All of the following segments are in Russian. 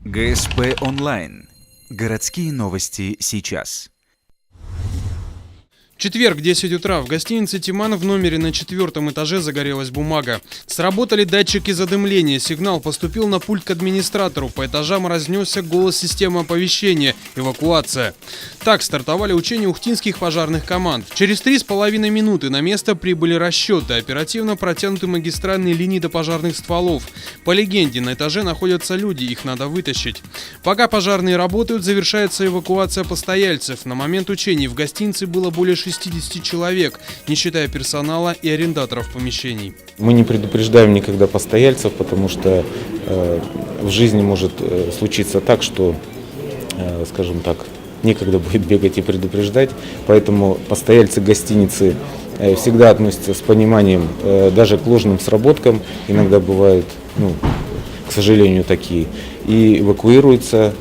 ГСП онлайн. Городские новости сейчас. Четверг, 10 утра. В гостинице «Тиман» в номере на 4-м этаже загорелась бумага. Сработали датчики задымления. Сигнал поступил на пульт к администратору. По этажам разнесся голос системы оповещения. Эвакуация. Так стартовали учения ухтинских пожарных команд. Через 3,5 минуты на место прибыли расчеты. Оперативно протянуты магистральные линии до пожарных стволов. По легенде, на этаже находятся люди. Их надо вытащить. Пока пожарные работают, завершается эвакуация постояльцев. На момент учений в гостинице было более 60 человек, не считая персонала и арендаторов помещений. Мы не предупреждаем никогда постояльцев, потому что в жизни может случиться так, что, скажем так, некогда будет бегать и предупреждать. Поэтому постояльцы гостиницы всегда относятся с пониманием даже к ложным сработкам. Иногда бывают, к сожалению, такие. И эвакуируются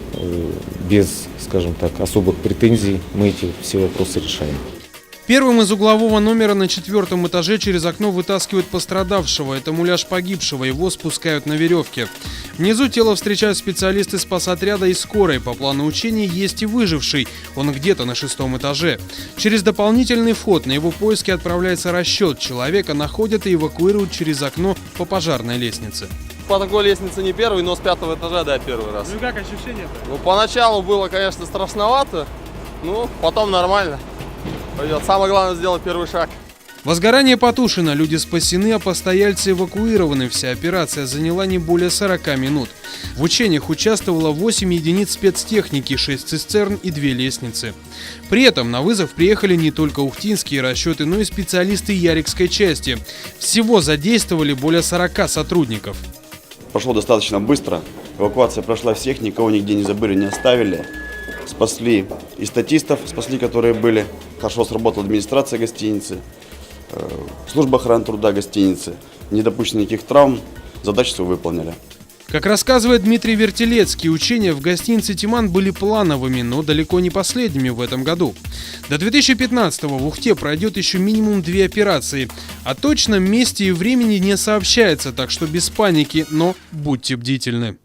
без, скажем так, особых претензий. Мы эти все вопросы решаем. Первым из углового номера на 4-м этаже через окно вытаскивают пострадавшего. Это муляж погибшего, его спускают на веревке. Внизу тело встречают специалисты спасотряда и скорой. По плану учений есть и выживший, он где-то на 6-м этаже. Через дополнительный вход на его поиски отправляется расчет. Человека находят и эвакуируют через окно по пожарной лестнице. По такой лестнице не первый, но с 5-го этажа, да, первый раз. Ну и как ощущения-то? Поначалу было, конечно, страшновато, потом нормально. Пойдет. Самое главное сделать первый шаг. Возгорание потушено, люди спасены, а постояльцы эвакуированы. Вся операция заняла не более 40 минут. В учениях участвовало 8 единиц спецтехники, 6 цистерн и 2 лестницы. При этом на вызов приехали не только ухтинские расчеты, но и специалисты Ярикской части. Всего задействовали более 40 сотрудников. Прошло достаточно быстро. Эвакуация прошла всех, никого нигде не забыли, не оставили. Спасли и статистов, которые были. Хорошо сработала администрация гостиницы, служба охраны труда гостиницы. Не допущено никаких травм, задачу свою выполнили. Как рассказывает Дмитрий Вертилецкий, учения в гостинице «Тиман» были плановыми, но далеко не последними в этом году. До 2015-го в Ухте пройдет еще минимум 2 операции. О точном месте и времени не сообщается, так что без паники, но будьте бдительны.